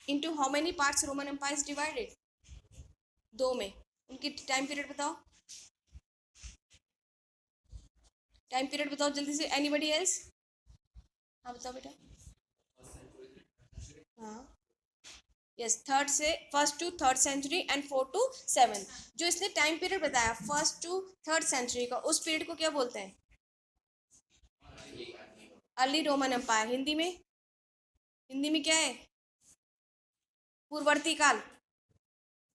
Into how many parts Roman empire is divided? 2 में। उनकी time period बताओ, time period बताओ जल्दी से, एनीबडी एल्स? हाँ बताओ बेटा। हाँ यस, थर्ड से first to third century and 4 to 7। जो इसने टाइम पीरियड बताया फर्स्ट टू थर्ड सेंचुरी का, उस पीरियड को क्या बोलते हैं? Early Roman empire. हिंदी में, हिंदी में क्या है? पूर्ववर्ती काल।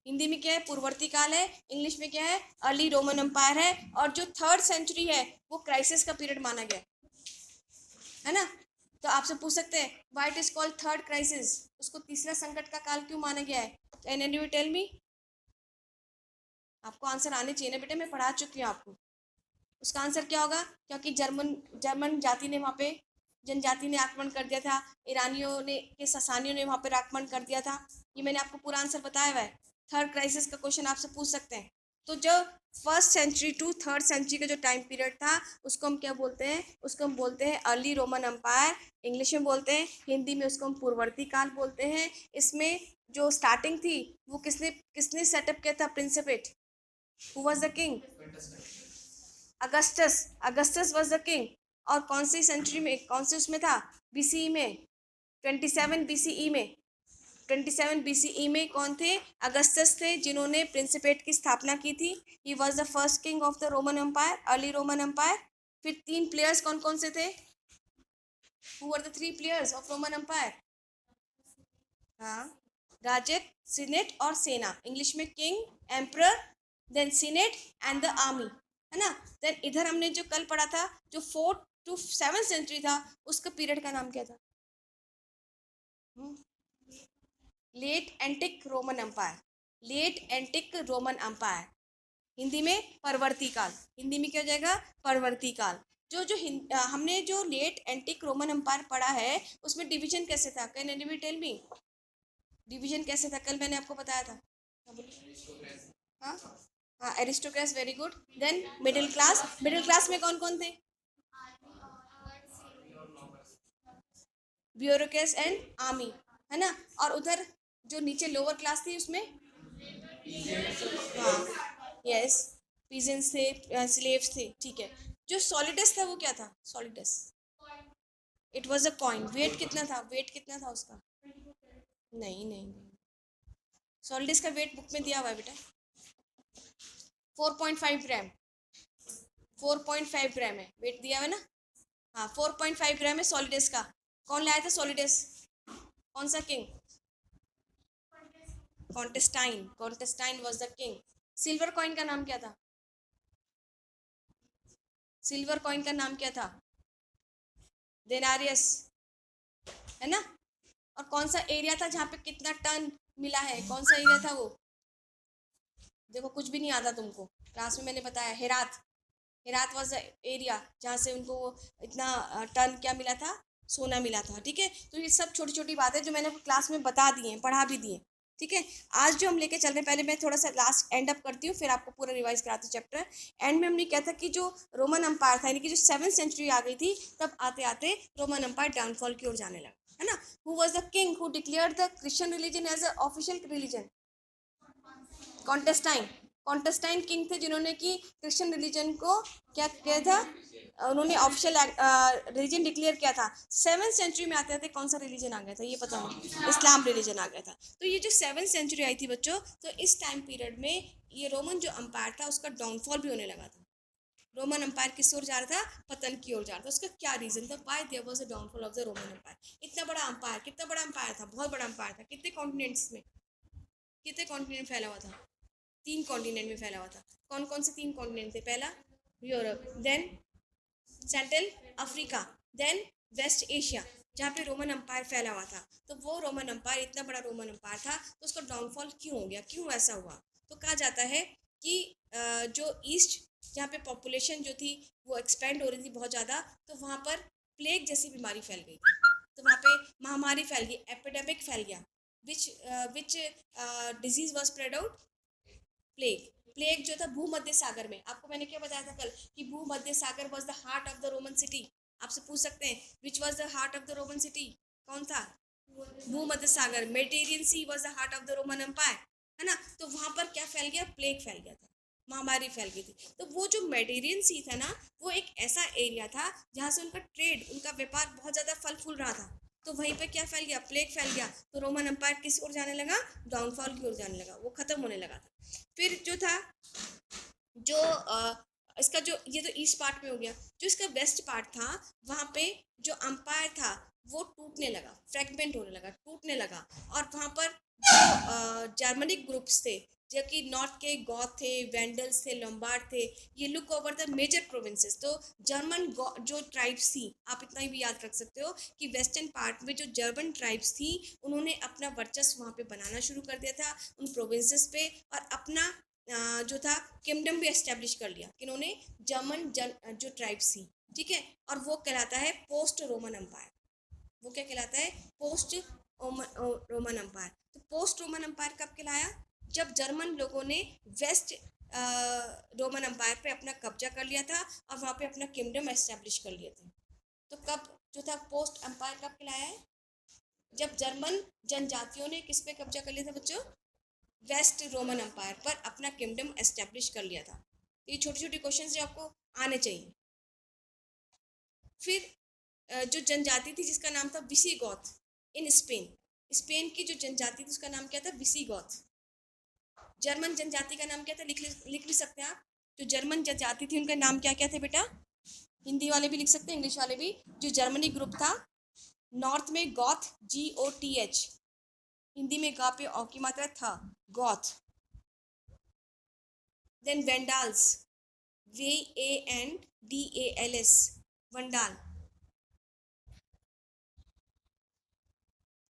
हिंदी में क्या है? पूर्ववर्ती काल है। इंग्लिश में क्या है? अर्ली रोमन एम्पायर है। और जो थर्ड सेंचुरी है वो क्राइसिस का पीरियड माना गया है ना। तो आपसे पूछ सकते हैं why it is called third crisis, उसको तीसरा संकट का काल क्यों माना गया है? Can any tell me? आपको आंसर आने चाहिए ना बेटे, मैं पढ़ा चुकी हूँ आपको। उसका आंसर क्या होगा? क्योंकि जर्मन जर्मन जाति ने वहाँ पे, जनजाति ने आक्रमण कर दिया था, ईरानियों ने के ससानियों ने वहाँ पर आक्रमण कर दिया था। ये मैंने आपको पूरा आंसर बताया हुआ है। थर्ड क्राइसिस का क्वेश्चन आपसे पूछ सकते हैं। तो जो first century to third century का जो टाइम पीरियड था उसको हम क्या बोलते हैं? उसको हम बोलते हैं अर्ली रोमन एम्पायर, इंग्लिश में बोलते हैं। हिंदी में उसको हम पूर्ववर्ती काल बोलते हैं। इसमें जो स्टार्टिंग थी वो किसने किसने सेटअप किया था? Principate. Who was the king? Augustus. Augustus was the king. और कौन सी सेंचुरी में, कौन से उसमें था? बीसीई में, 27 बीसीई में। 27 बीसीई में कौन थे? अगस्टस थे, जिन्होंने प्रिंसिपेट की स्थापना की थी। He was the first king of the Roman empire, early Roman empire. फिर 3 प्लेयर्स कौन कौन से थे? Who were the 3 players of Roman empire? हाँ, राजक, सीनेट और सेना। इंग्लिश में king, emperor, then senate and the army, है ना। देन इधर हमने जो कल पढ़ा था, जो 4 to 7 सेंचुरी था, उसका पीरियड का नाम क्या था? Late antique Roman empire. Late antique Roman empire. Hindi में परवर्ती काल। हिंदी में क्या हो जाएगा? परवर्ती काल। जो जो हमने जो लेट एंटिक रोमन एम्पायर पढ़ा है उसमें डिवीजन कैसे था? Can anybody tell me? Division कैसे था? कल मैंने आपको बताया था। हाँ बोलिए। हाँ हाँ, aristocrats, very good. Then middle class. Middle class में कौन कौन थे? ब्यूरोक्रेट्स एंड आर्मी, है ना। और उधर जो नीचे लोअर क्लास थी उसमें, हाँ यस, पीजेंट्स थे, स्लेव्स थे, ठीक है। जो सॉलिडस था वो क्या था? Solidus, it was a coin. Weight कितना था? वेट कितना था उसका? नहीं नहीं नहीं, सॉलिडस का वेट बुक में दिया हुआ है बेटा, 4.5 ग्राम। 4.5 ग्राम है वेट दिया हुआ है ना। हाँ, 4.5 ग्राम है सॉलिडस का। कौन लाया था सॉलिडस? कौन सा king? Constantine. Constantine was the king. Silver coin का नाम क्या था? सिल्वर कॉइन का नाम क्या था? देनारियस, है ना। और कौन सा एरिया था जहाँ पे कितना टन मिला है? कौन सा एरिया था वो? देखो कुछ भी नहीं आता तुमको, क्लास में मैंने बताया, Herat. Herat was the area जहाँ से उनको इतना टन क्या मिला था? सोना मिला था, ठीक है। तो ये सब छोटी छोटी बातें जो मैंने क्लास में बता दी हैं, पढ़ा भी दिए, ठीक है। आज जो हम लेके चल रहे हैं, पहले मैं थोड़ा सा लास्ट एंड अप करती हूँ, फिर आपको पूरा रिवाइज कराती हूँ चैप्टर। एंड में हमने क्या था कि जो रोमन अम्पायर था, यानी कि जो 7th सेंचुरी आ गई थी, तब आते आते रोमन अम्पायर डाउनफॉल की ओर जाने लगा, है ना। Who was the king who declared the Christian religion as a official religion? Constantine. Constantine king थे जिन्होंने कि क्रिश्चियन रिलीजन को क्या किया था? उन्होंने ऑफिशियल रिलीजन डिक्लेयर किया था। 7th सेंचुरी में आते आते कौन सा रिलीजन आ गया था? ये पता नहीं, इस्लाम रिलीजन आ गया था। तो ये जो 7th सेंचुरी आई थी बच्चों, तो इस टाइम पीरियड में ये रोमन जो अम्पायर था उसका डाउनफॉल भी होने लगा था। रोमन अम्पायर किस ओर जा रहा था? पतन की ओर जा रहा था। उसका क्या रीजन था? Why there was a downfall of the Roman empire? इतना बड़ा अम्पायर, कितना बड़ा अम्पायर था? बहुत बड़ा अम्पायर था। कितने कॉन्टिनेंट्स में, कितने कॉन्टिनेंट फैला हुआ था? 3 कॉन्टिनेंट में फैला हुआ था। कौन कौन से 3 कॉन्टिनेंट थे? पहला Europe, then central Africa, then west Asia, जहाँ पे रोमन अम्पायर फैला हुआ था। तो वो रोमन अम्पायर, इतना बड़ा रोमन अम्पायर था, तो उसका डाउनफॉल क्यों हो गया? क्यों ऐसा हुआ? तो कहा जाता है कि जो ईस्ट, जहाँ पे पॉपुलेशन जो थी वो एक्सपेंड हो रही थी बहुत ज़्यादा, तो वहाँ पर प्लेग जैसी बीमारी फैल गई थी। तो वहाँ पे महामारी फैल गई, एपिडेमिक फैल गया। Which which disease was spread out? Plague. Plague जो था भूमध्य सागर में, आपको मैंने क्या बताया था कल कि भूमध्य सागर was the heart of the Roman city. आपसे पूछ सकते हैं which was the heart of the Roman city? कौन था? भूमध्य सागर, Mediterranean sea was the heart of the Roman empire, है ना। तो वहां पर क्या फैल गया, प्लेग फैल गया था, महामारी फैल गई थी। तो वो जो मेडिटेरियन सी था ना, वो एक ऐसा एरिया था जहाँ से उनका ट्रेड, उनका व्यापार बहुत ज्यादा फल फूल रहा था। तो वहीं पे क्या फैल गया, प्लेग फैल गया। तो रोमन एम्पायर किस ओर जाने लगा, डाउनफॉल की ओर जाने लगा, वो खत्म होने लगा था। फिर जो था, जो इसका जो, ये तो ईस्ट पार्ट में हो गया। जो इसका वेस्ट पार्ट था, वहाँ पे जो अंपायर था वो टूटने लगा, फ्रेगमेंट होने लगा, टूटने लगा। और वहाँ पर जो जर्मनिक ग्रुप्स थे, जो कि नॉर्थ के गॉथ थे, वेंडल्स थे, लोम्बार्ड थे, ये look over the major provinces. तो जर्मन जो ट्राइब्स थी, आप इतना ही भी याद रख सकते हो कि वेस्टर्न पार्ट में जो जर्मन ट्राइब्स थी, उन्होंने अपना वर्चस्व वहाँ पे बनाना शुरू कर दिया था उन प्रोविंसेस पे, और अपना जो था किंगडम भी एस्टेब्लिश कर लिया। किन्होंने, जो ट्राइब्स थी, ठीक है। और वो कहलाता है पोस्ट रोमन एम्पायर। वो क्या कहलाता है, पोस्ट रोमन एम्पायर। तो पोस्ट रोमन एम्पायर कब कहलाया, जब जर्मन लोगों ने वेस्ट रोमन एम्पायर पे अपना कब्जा कर लिया था और वहाँ पे अपना किंगडम एस्टेब्लिश कर लिए थे। तो कब जो था पोस्ट एम्पायर कब कहलाया है, जब जर्मन जनजातियों ने किस पे कब्जा कर लिया था बच्चों, वेस्ट रोमन एम्पायर पर अपना किंगडम एस्टेब्लिश कर लिया था। ये छोटे छोटे क्वेश्चन जो आपको आने चाहिए। फिर जो जनजाति थी जिसका नाम था विसिगॉथ इन स्पेन, स्पेन की जो जनजाति थी उसका नाम क्या था, विसिगॉथ। जर्मन जनजाति का नाम क्या था, लिख भी सकते हैं आप। जो जर्मन जनजाति थी उनका नाम क्या क्या थे बेटा, हिंदी वाले भी लिख सकते हैं, इंग्लिश वाले भी। जो जर्मनी ग्रुप था, नॉर्थ में गॉथ, GOTH, हिंदी में गा पे औ की मात्रा था, Goth. Then Vandals, VANDALS, Vandal.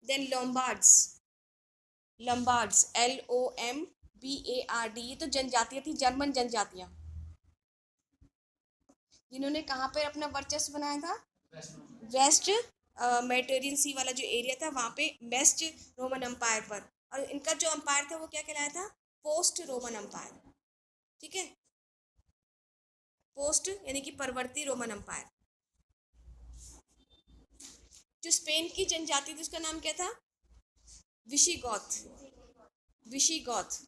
Then Lombards, LOMBARD, ये तो जनजातियां थी, जर्मन जनजातियां, जिन्होंने कहाँ पर अपना वर्चस्व बनाया था, वेस्ट मेडिटेरियन सी वाला जो एरिया था वहाँ पे, वेस्ट रोमन एम्पायर पर। और इनका जो एम्पायर था वो क्या कहलाया था, पोस्ट रोमन एम्पायर, ठीक है। पोस्ट यानी कि परवर्ती रोमन एम्पायर। जो स्पेन की जनजाति थी उसका नाम क्या था, विशिगॉथ, विशिगॉथ।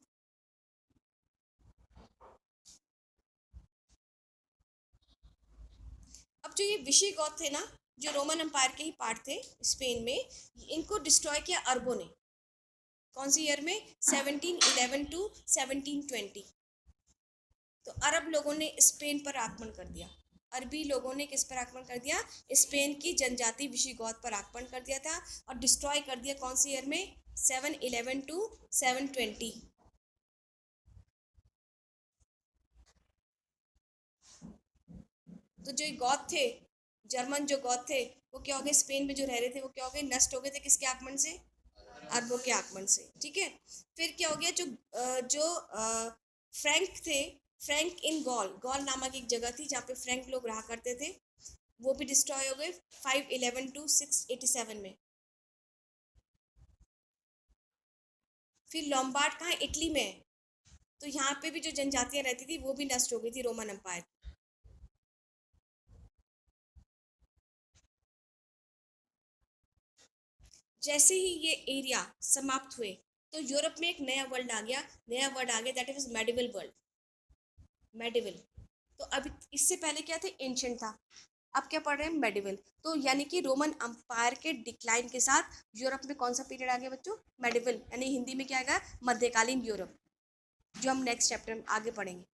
अब जो ये विशिगॉथ थे ना, जो रोमन एम्पायर के ही पार्ट थे स्पेन में, इनको डिस्ट्रॉय किया अरबों ने। कौन सी ईयर में, 1711 टू 1720। तो अरब लोगों ने स्पेन पर आक्रमण कर दिया, अरबी लोगों ने किस पर आक्रमण कर दिया, स्पेन की जनजाति विशिगॉथ पर आक्रमण कर दिया था और डिस्ट्रॉय कर दिया। कौन सी ईयर में, 711 टू 720। तो जो गॉथ थे, जर्मन जो गॉथ थे, वो क्या हो गए, स्पेन में जो रह रहे थे वो क्या हो गए, नष्ट हो गए थे, किसके आक्रमण से, अरबों के आक्रमण से, ठीक है। फिर क्या हो गया, जो फ्रैंक थे, फ्रैंक इन गॉल, गॉल नामक एक जगह थी जहाँ पे फ्रैंक लोग रहा करते थे, वो भी डिस्ट्रॉय हो गए 511 टू 687 में। फिर लॉम्बार्ड कहाँ, इटली में है। तो यहाँ पे भी जो जनजातियां रहती थी वो भी नष्ट हो गई थी रोमन एम्पायर। जैसे ही ये एरिया समाप्त हुए तो यूरोप में एक नया वर्ल्ड आ गया, नया वर्ड आ गया, that is medieval world, medieval. तो अभी इससे पहले क्या थे, एंशिएंट था, अब क्या पढ़ रहे हैं, मेडिवल। तो यानी कि रोमन अंपायर के डिक्लाइन के साथ यूरोप में कौन सा पीरियड आ गया बच्चों, मेडिवल, यानी हिंदी में क्या आएगा, मध्यकालीन यूरोप, जो हम नेक्स्ट चैप्टर में आगे पढ़ेंगे।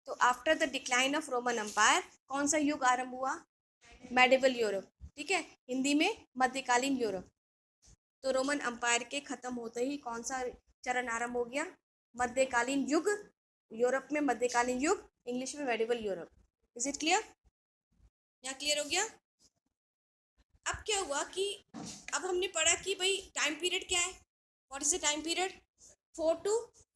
तो after the decline of Roman umpire कौन सा युग आरंभ हुआ, मेडिवल यूरोप, ठीक है, हिंदी में मध्यकालीन यूरोप। तो रोमन अंपायर के खत्म होते ही कौन सा चरण आरंभ हो गया, मध्यकालीन युग, यूरोप में मध्यकालीन युग, इंग्लिश में medieval Europe. Is it clear, यहाँ क्लियर हो गया। अब क्या हुआ कि अब हमने पढ़ा कि भाई टाइम पीरियड क्या है, what is the time period, 4 to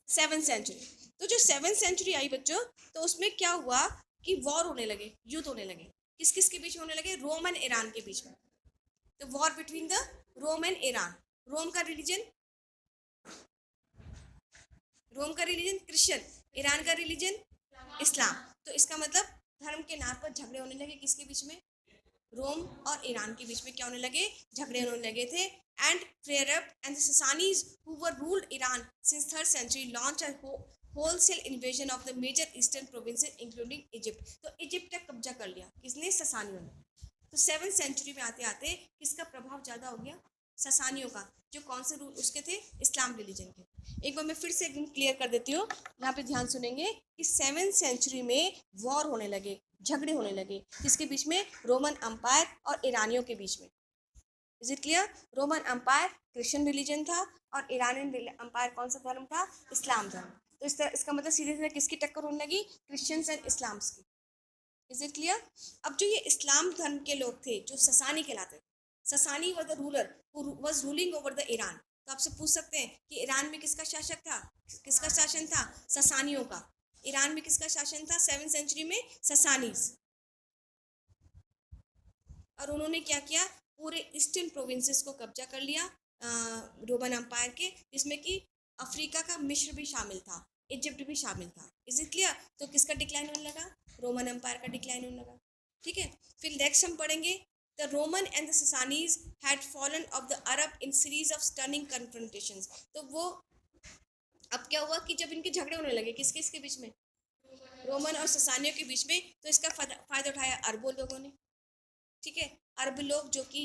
7 century. तो जो 7 सेंचुरी आई बच्चों, तो उसमें क्या हुआ कि वॉर होने लगे, युद्ध होने लगे, किस किस के बीच में होने लगे, रोम एंड ईरान के बीच में। तो war between the Rome and Iran. Rome का रिलीजन, रोम का रिलीजन क्रिश्चियन, ईरान का रिलीजन इस्लाम। तो इसका मतलब धर्म के नाम पर झगड़े होने लगे, किसके बीच में, रोम और ईरान के बीच में क्या होने लगे, झगड़े होने लगे थे। and Arab and the Sasanis who were ruled Iran since 3rd century launched a wholesale invasion of the major eastern provinces including Egypt. तो इजिप्ट तक कब्जा कर लिया किसने? ससानियों ने। तो 7th सेंचुरी में आते आते किसका प्रभाव ज़्यादा हो गया? ससानियों का, जो कौन से रूल उसके थे? इस्लाम रिलीजन के। एक बार मैं फिर से एकदम क्लियर कर देती हूँ, यहाँ पे ध्यान सुनेंगे कि 7th सेंचुरी में वॉर होने लगे, झगड़े होने लगे, किसके बीच में? रोमन अम्पायर और ईरानियों के बीच में। Is it clear? Roman empire Christian religion था और ईरानियन अम्पायर कौन सा धर्म था? इस्लाम धर्म। तो इस तरह इसका मतलब सीधे सीधे किसकी टक्कर होने लगी? क्रिश्चियंस एंड इस्लाम्स की। Is it clear? अब जो ये इस्लाम धर्म के लोग थे जो ससानी कहलाते थे, ससानी was the ruler who was ruling over the Iran. तो आपसे पूछ सकते हैं कि ईरान में किसका शासक था? किसका शासन था? ससानियों का। ईरान में किसका शासन था 7th सेंचुरी में? ससानीज। और उन्होंने क्या किया? पूरे ईस्टर्न प्रोविंसेस को कब्जा कर लिया रोमन अम्पायर के, जिसमें कि अफ्रीका का मिस्र भी शामिल था, इजिप्ट भी शामिल था। Is it clear? तो किसका डिक्लाइन होने लगा? रोमन अम्पायर का डिक्लाइन होने लगा। ठीक है, फिर नेक्स्ट हम पढ़ेंगे the Roman and the Sassanids had fallen of the Arab in series of stunning confrontations. तो वो अब क्या हुआ कि जब इनके झगड़े होने लगे किस किस के बीच में? रोमन और ससानियों के बीच में, तो इसका फायदा उठाया अरबों लोगों ने। ठीक है, अरब लोग जो कि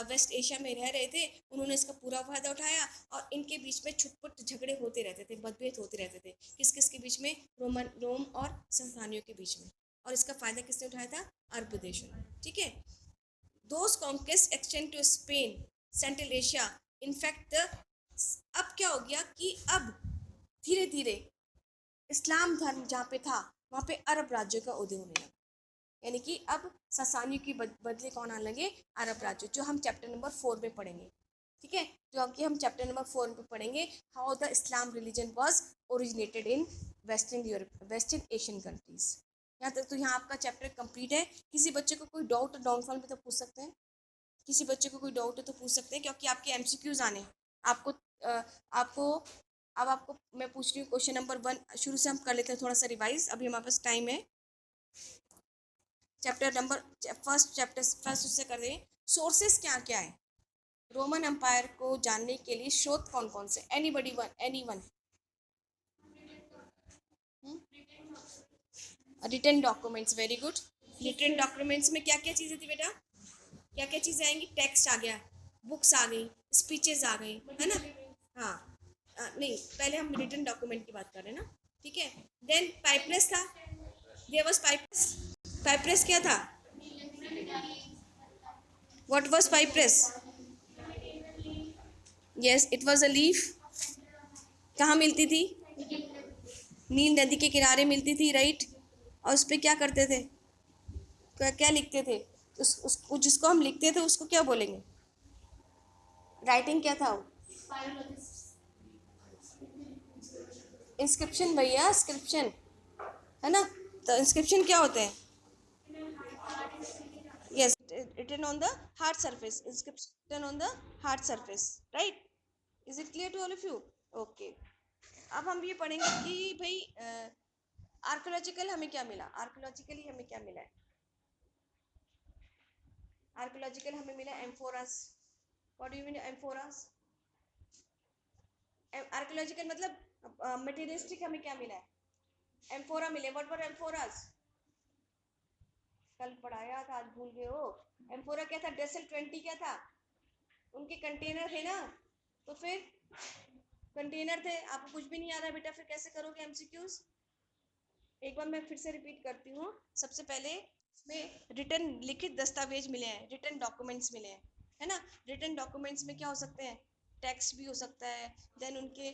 वेस्ट एशिया में रह रहे थे, उन्होंने इसका पूरा फायदा उठाया और इनके बीच में छुटपुट झगड़े होते रहते थे, मतभेद होते रहते थे। किस किस के बीच में? रोम और ससानियों के बीच में। और इसका फायदा किसने उठाया था? अरब देशों ने। ठीक है, those conquest extend to Spain, central Asia. In fact अब क्या हो गया कि अब धीरे धीरे इस्लाम धर्म जहाँ पे था वहाँ पे अरब राज्यों का उदय होने लगा। यानी कि अब ससानियों की बदले कौन आने लगे? अरब राज्य, जो हम चैप्टर नंबर 4 में पढ़ेंगे। ठीक है, जो कि हम चैप्टर नंबर 4 में पढ़ेंगे, how the Islam religion was originated in western Europe, western Asian countries. यहाँ तक तो यहाँ आपका चैप्टर कंप्लीट है। किसी बच्चे को कोई डाउट डाउनफॉल में तो पूछ सकते हैं, किसी बच्चे को कोई डाउट है तो पूछ सकते हैं, क्योंकि आपके एमसीक्यूज आने आपको आपको अब आपको मैं पूछ रही हूँ क्वेश्चन नंबर 1 शुरू से हम कर लेते हैं, थोड़ा सा रिवाइज, अभी हमारे पास टाइम है। चैप्टर नंबर फर्स्ट उससे कर दें। सोर्सेस क्या क्या है रोमन एम्पायर को जानने के लिए? स्रोत कौन कौन से? Anybody one, anyone? Written documents, very good. Written documents में क्या क्या चीज़ें थी बेटा? क्या क्या चीज़ें आएंगी? टेक्स्ट आ गया, बुक्स आ गई, स्पीचेस आ गई, है ना? हाँ, नहीं, पहले हम रिटन डॉक्यूमेंट की बात कर रहे हैं ना। ठीक है, देन पाइपरेस था, देयर वाज पाइपरेस। पाइपरेस क्या था? What was papyrus? Yes, it was a leaf. कहाँ मिलती थी? नील नदी के किनारे मिलती थी, राइट। और उस पर क्या करते थे? क्या लिखते थे? जिसको हम लिखते थे उसको क्या बोलेंगे? राइटिंग क्या था वो? इंस्क्रिप्शन भैया, स्क्रिप्शन, है ना? तो इंस्क्रिप्शन क्या होते हैं? Yes, written on the hard surface, inscription on the hard surface, right? Is it clear to all of you? Okay, अब हम ये पढ़ेंगे कि भाई आर्कोलॉजिकल हमें क्या मिला, आर्कोलॉजिकली हमें क्या मिला है? आर्कोलॉजिकल हमें मिला amphoras. What do you mean amphoras? Archaeological मतलब मटेरियलिस्टिक हमें क्या मिला है? एम्फोरा मिले। What were amphoras? कल पढ़ाया था, आज भूल गए हो। एम्फोरा क्या था? डेसल 20 क्या था? उनके कंटेनर थे ना। तो फिर कंटेनर थे, आपको कुछ भी नहीं याद है बेटा, फिर कैसे करोगे एमसीक्यूज? एक बार मैं फिर से रिपीट करती हूँ। सबसे पहले में रिटन लिखित दस्तावेज मिले हैं, रिटन डॉक्यूमेंट्स मिले हैं, है ना? रिटन डॉक्यूमेंट्स में क्या हो सकते हैं? टेक्स्ट भी हो सकता है, देन उनके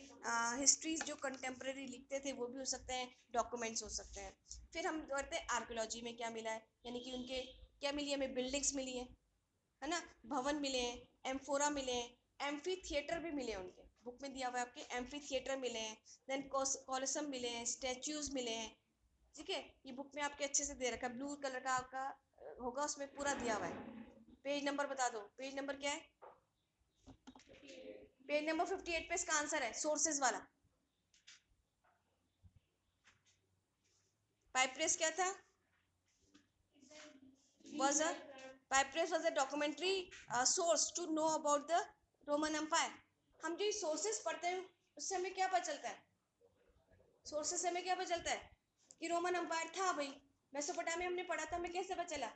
हिस्ट्रीज जो कंटेम्प्रेरी लिखते थे वो भी हो सकते हैं, डॉक्यूमेंट्स हो सकते हैं। फिर हम करते हैं आर्कोलॉजी में क्या मिला है, यानी कि उनके क्या मिली है? हमें बिल्डिंग्स मिली है ना? भवन मिले हैं, एम्फोरा मिले हैं, एम्फी थिएटर भी मिले हैं, उनके बुक में दिया हुआ है आपके, एम्फी थिएटर मिले हैं, देन कॉलिसम मिले हैं, स्टैच्यूज मिले हैं। ठीक है, ये बुक में आपके अच्छे से दे रखा है, ब्लू कलर का आपका होगा, उसमें पूरा दिया हुआ है। पेज नंबर बता दो, पेज नंबर क्या है? पेज नंबर 58 पे इसका आंसर है, सोर्सेज वाला। पाइपरेस क्या था? was a Papyrus was a documentary source to know about the Roman empire. हम जो सोर्सेस पढ़ते हैं उससे हमें क्या पता चलता है? सोर्सेस से हमें क्या पता चलता है कि रोमन एम्पायर था भाई। मेसोपोटामिया हमने पढ़ा था, हमें कैसे पता चला?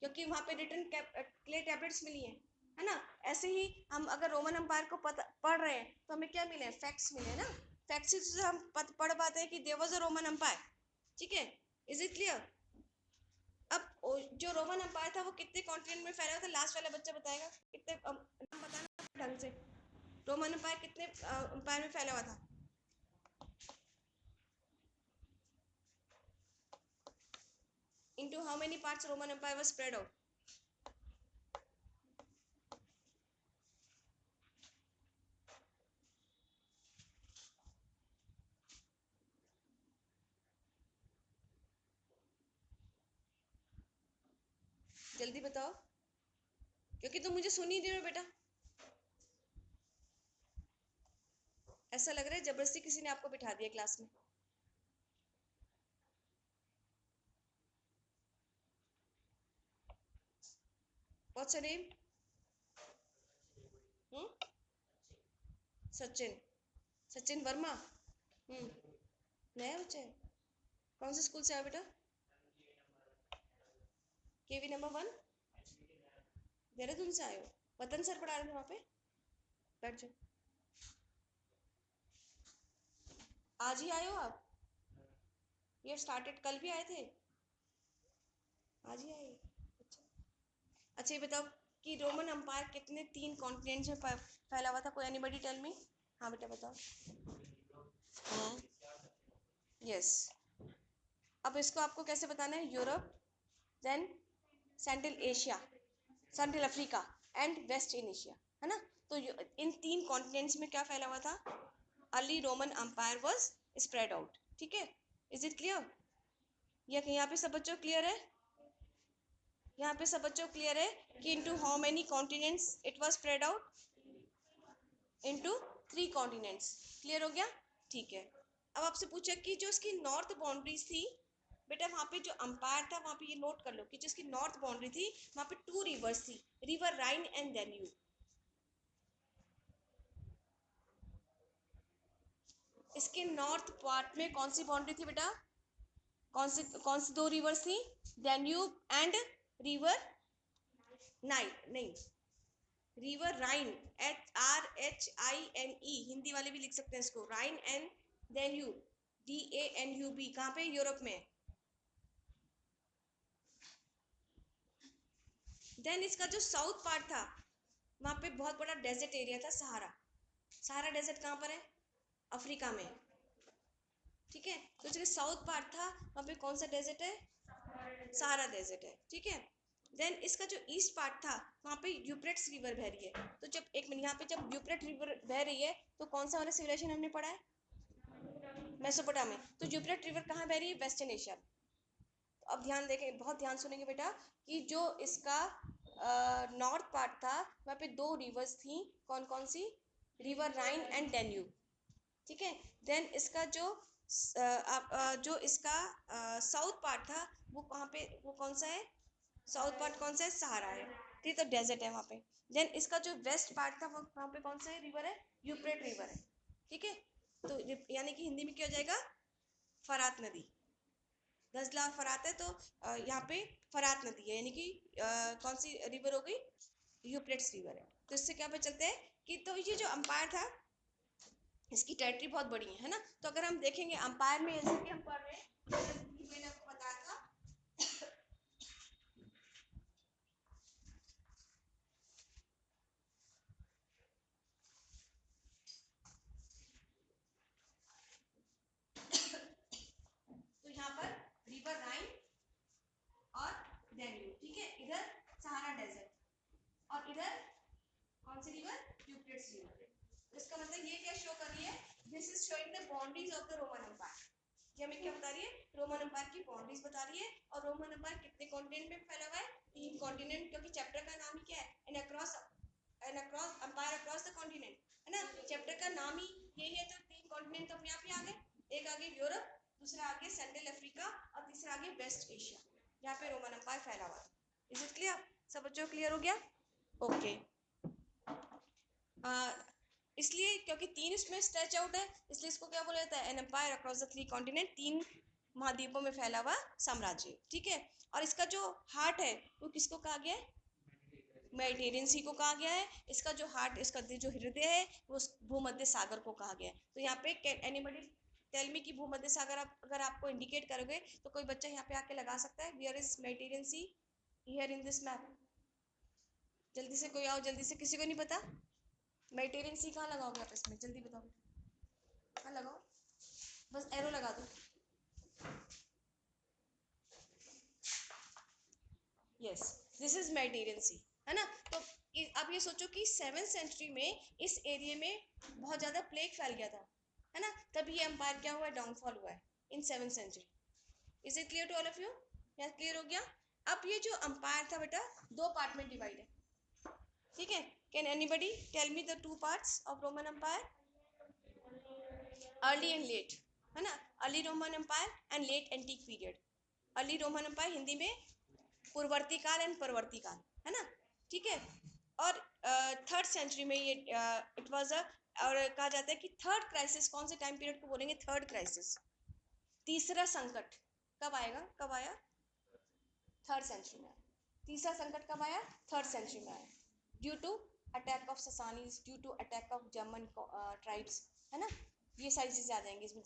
क्योंकि वहाँ पे रिटन क्ले टैबलेट्स मिली हैं, है ना। ऐसे ही हम अगर रोमन एम्पायर को पढ़ रहे हैं तो हमें क्या मिले? फैक्ट्स मिले ना। फैक्ट्स से हम पढ़ पाते हैं कि there was a Roman empire. ठीक है, इज इट क्लियर? अब जो रोमन एम्पायर था वो कितने कॉन्टिनेंट में फैला हुआ था? लास्ट वाला बच्चा बताएगा, कितने नाम बताना ढंग से। रोमन एम्पायर कितने एम्पायर में फैला हुआ था? Into how many parts Roman Empire was spread out? जल्दी बताओ, क्योंकि तुम मुझे सुन ही नहीं रहे हो बेटा। ऐसा लग रहा है जबरदस्ती किसी ने आपको बिठा दिया क्लास में। What's your name? Sachin. Sachin Verma. नया बच्चा है? कौन से स्कूल से आया बेटा? केवी नंबर 1 देहरादून से आए हो? वतन सर पढ़ा रहे थे वहाँ पे? बैठ जाओ। आज ही आए हो आप? ये स्टार्टेड कल भी आए थे? आज ही आए? अच्छा। अच्छा, ये बताओ कि रोमन एम्पायर कितने 3 कॉन्टिनेंट्स में फैला हुआ था? कोई एनीबॉडी टेल मी? हाँ बेटा बताओ। यस। अब इसको आपको कैसे बताना है? Europe, then central Asia, central Africa and west in Asia, है ना। तो इन 3 कॉन्टिनेंट्स में क्या फैला हुआ था? Early Roman empire was spread out. ठीक है, इज इट क्लियर? यहाँ पे सब बच्चों क्लियर है? यहाँ पे सब बच्चों क्लियर है कि into how many continents it was spread out? Into 3 continents. Clear हो गया? ठीक है। अब आपसे पूछा कि जो इसकी नॉर्थ बाउंड्रीज थी बेटा, वहां पे जो अंपायर था वहां पे ये नोट कर लो कि जिसकी नॉर्थ बाउंड्री थी वहां पे 2 रिवर्स थी, रिवर राइन एंड डेन्यूब। इसके नॉर्थ पार्ट में कौन सी बाउंड्री थी बेटा? कौन सी 2 रिवर्स थी? डेन्यूब एंड रिवर नाइल, नहीं, रिवर राइन। RHINE, हिंदी वाले भी लिख सकते हैं इसको, राइन एंड डेन्यूब, DANUB। कहाँ पे? यूरोप में। देन इसका जो साउथ पार्ट था वहां पे बहुत बड़ा डेजर्ट एरिया था, सहारा। सहारा डेजर्ट कहाँ पर है? अफ्रीका में। ठीक है, तो जो साउथ पार्ट था वहां पे कौन सा डेजर्ट है? सहारा डेजर्ट है। ठीक है, देन इसका जो ईस्ट पार्ट था वहां पे यूफ्रेट्स रिवर बह रही है। तो जब एक मिनट, यहाँ पे जब यूफ्रेट रिवर बह रही है तो कौन सा वाला सिविलाइजेशन हमने पढ़ा है? मेसोपोटामिया। तो यूफ्रेट रिवर कहाँ बह रही है? Western Asia. तो अब ध्यान देखें, बहुत ध्यान सुनेंगे बेटा, कि जो इसका नॉर्थ पार्ट था वहाँ पे 2 रिवर्स थी। कौन कौन सी? River Rhine and Danube. ठीक है, देन इसका जो इसका साउथ पार्ट था वो कहाँ पे, वो कौन सा है? साउथ पार्ट कौन सा है? सहारा है। ठीक, तो डेजर्ट है वहाँ पे। देन इसका जो वेस्ट पार्ट था वो वहाँ पे कौन सा है? रिवर है, यूफ्रेट रिवर है। ठीक है, तो यानी कि हिंदी में क्या हो जाएगा? फरात नदी। दजला और फरात है, तो यहाँ पे फरात नदी है, यानी कि कौन सी रिवर हो गई? यूफ्रेट्स रिवर है। तो इससे क्या पता चलते हैं कि तो ये जो अंपायर था इसकी टेरिटरी बहुत बड़ी है ना। तो अगर हम देखेंगे अंपायर में, जैसे कि हम पढ़ रहे हैं, मैंने आपको बताया था तो यहाँ पर रिवर राइन और डेन्यूब। ठीक है, इधर सहारा डेजर्ट और इधर कौन सी रिवर? Euphrates river. इसका मतलब ये क्या शो कर रही है? This is showing the boundaries of the Roman empire. ये हमें क्या बता रही है? रोमन एम्पायर की बाउंड्रीज बता रही है। और रोमन एम्पायर कितने कॉन्टिनेंट में फैला हुआ है? 3 कॉन्टिनेंट, क्योंकि चैप्टर का नाम ही क्या है? An across empire across the continent, है ना। चैप्टर का नाम ही यही है, तो 3 कॉन्टिनेंट तो अपने आप ही आ गए। एक आगे यूरोप, दूसरा आगे सेंट्रल अफ्रीका और तीसरा आगे वेस्ट एशिया, जहाँ पे रोमन एम्पायर फैला हुआ है। Is it clear? सब बच्चों क्लियर हो गया? ओके। इसलिए क्योंकि तीन इसमें स्ट्रेच आउट है, इसलिए इसको क्या बोला जाता है, an empire across the 3 continent, 3 महाद्वीपों में फैला हुआ साम्राज्य, ठीक है। और इसका जो हार्ट है वो किसको कहा गया है, मेडिटेरियन सी को कहा गया है। इसका जो हार्ट, इसका जो हृदय है वो भूमध्य सागर को कहा गया है। तो यहाँ पे कैन एनीबडी टेल मी कि भूमध्य सागर आप अगर आपको इंडिकेट करोगे तो कोई बच्चा यहाँ पे आके लगा सकता है, wear is Mediterranean see here in this map. जल्दी से कोई आओ, जल्दी से, किसी को नहीं पता मेडिटेरियन सी कहाँ लगाओगे आप इसमें, जल्दी बताओ, कहाँ लगाओ, बस एरो लगा दो। यस, दिस इज मेडिटेरियन सी, है ना। तो अब ये सोचो कि 7th सेंचुरी में इस एरिया में बहुत ज़्यादा प्लेग फैल गया था, है ना, तभी ये एम्पायर क्या हुआ है, डाउनफॉल हुआ है in 7th century. Is it clear to all of you, या क्लियर हो गया। अब ये जो एम्पायर था बेटा दो पार्ट में डिवाइड है, ठीक है। Can anybody tell me the two parts of Roman empire, early and late, है ना, early Roman empire and late antique period. Early Roman empire Hindi में पूर्ववर्ती काल एंड परवर्ती काल, है ना, ठीक है। और 3rd सेंचुरी में ये इट वाज अ, और कहा जाता है कि थर्ड क्राइसिस, कौन से टाइम पीरियड को बोलेंगे, थर्ड क्राइसिस, तीसरा संकट कब आएगा, कब आया, 3rd सेंचुरी में। तीसरा संकट कब आया, 3rd सेंचुरी में आया, due to attack of Sassanids, due to attack of German tribes, है ना, ये सारी चीजें आ जाएंगी इसमें।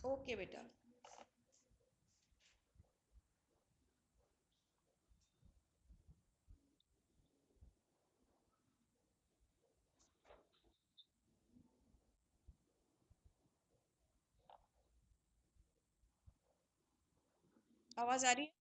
ओके बेटा, आवाज आ रही है।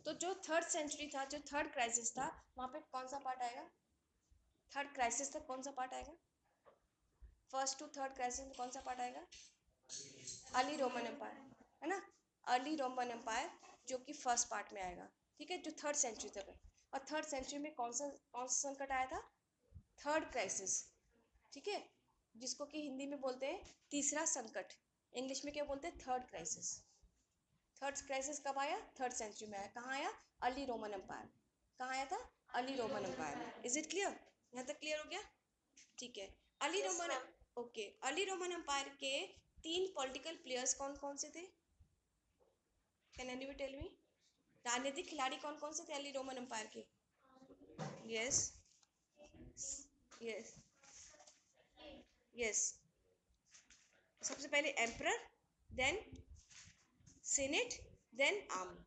तो जो 3rd सेंचुरी था, जो 3rd क्राइसिस था, वहां पे कौन सा पार्ट आएगा, 3rd क्राइसिस तक कौन सा पार्ट आएगा, 1st टू 3rd क्राइसिस में कौन सा पार्ट आएगा, अर्ली रोमन एम्पायर, है ना, अर्ली रोमन एम्पायर जो कि फर्स्ट पार्ट में आएगा, ठीक है, जो 3rd सेंचुरी तक है। और 3rd सेंचुरी में कौन सा संकट आया था, 3rd क्राइसिस, ठीक है, जिसको कि हिंदी में बोलते हैं तीसरा संकट, इंग्लिश में क्या बोलते हैं, 3rd क्राइसिस। 3rd क्राइसिस कब आया, 3rd सेंचुरी में आया, कहाँ आया, अर्ली रोमन एम्पायर, कहाँ आया था, अर्ली रोमन एम्पायर में। इज इट क्लियर, यहाँ तक क्लियर हो गया, ठीक है। Early Roman, okay, early Roman empire के 3 पॉलिटिकल प्लेयर्स कौन कौन से थे, कैन एनीबडी टेल मी, राजनीतिक खिलाड़ी कौन कौन से थे अर्ली रोमन एम्पायर के। यस, यस, यस, सबसे पहले emperor, then senate, then army,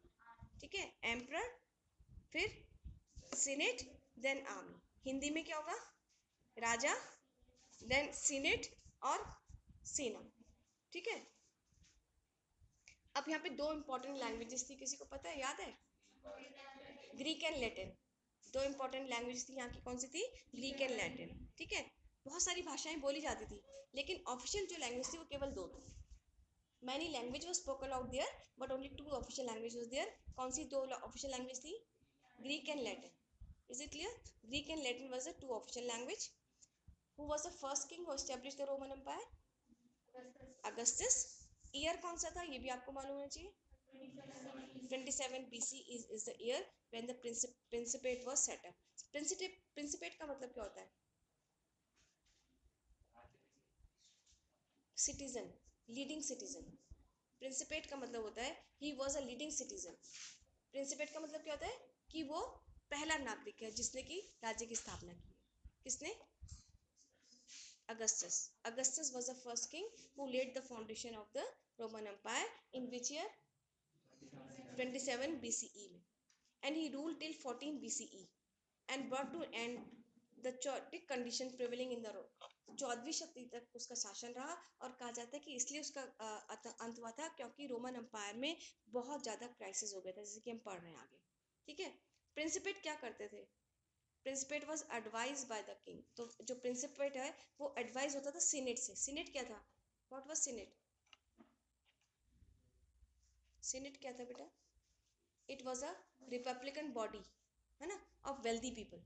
ठीक है, एम्परर, फिर सीनेट, देन आर्मी। हिंदी में क्या होगा, राजा, देन सीनेट और सेना, ठीक है। अब यहाँ पे दो इंपॉर्टेंट लैंग्वेजेस थी, किसी को पता है, याद है, ग्रीक एंड लैटिन। दो इंपॉर्टेंट लैंग्वेज थी यहाँ की, कौन सी थी, ग्रीक एंड लैटिन, ठीक है। बहुत सारी भाषाएं बोली जाती थी, लेकिन ऑफिशियल जो लैंग्वेज थी वो केवल दो थी। Many language was spoken out there but only 2 official language was there. कौन सी दो ऑफिशियल लैंग्वेज थी, Greek and Latin. Is it clear, Greek and Latin was the 2 official language. Who was the first king who established the Roman empire, Augustus. Year कौन सा था ये भी आपको मालूम होना चाहिए, 27 BC is the year when the principate was set up. Principate का मतलब क्या होता है, सिटीजन, लीडिंग सिटीजन। प्रिंसिपेट का मतलब होता है he was a leading citizen. Principate का मतलब क्या होता है कि वो पहला नागरिक है जिसने की राज्य की स्थापना की है। किसने, Augustus. Augustus was the first king who laid the foundation of the Roman empire in which year, 27 BCE में, and he ruled till 14 BCE and brought to end the chaotic condition prevailing in the Rome। 14वीं शताब्दी तक उसका शासन रहा, और कहा जाता है कि इसलिए उसका अंत हुआ था क्योंकि रोमन एम्पायर में बहुत ज़्यादा क्राइसिस हो गया था, जैसे कि हम पढ़ रहे हैं आगे, ठीक है। प्रिंसिपेट क्या करते थे, principate was advise by the king. तो जो प्रिंसिपेट है वो एडवाइज होता था सीनेट से। सीनेट क्या था, व्हाट वाज सीनेट, सीनेट क्या था बेटा, it was a Republican body, है ना, ऑफ वेल्दी पीपल,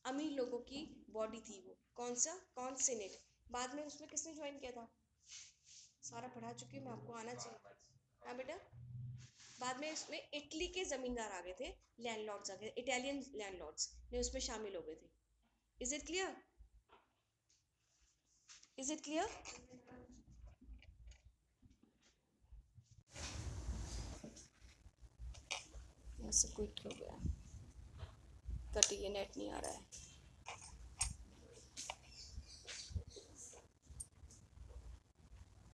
अमीर लोगों की बॉडी थी वो। कौन सा, कौन सीनेट। बाद में उसमें किसने ज्वाइन किया था, सारा पढ़ा चुकी हूँ मैं, आपको आना चाहिए। हाँ बेटा, बाद में इसमें इटली के जमींदार आ गए थे, लैंडलॉर्ड्स आ गए, इटालियन लैंडलॉर्ड्स ने उसमें शामिल हो गए थे। Is it clear, is it clear. यहाँ से क्विट हो गया, कटिए, नेट नहीं आ रहा है।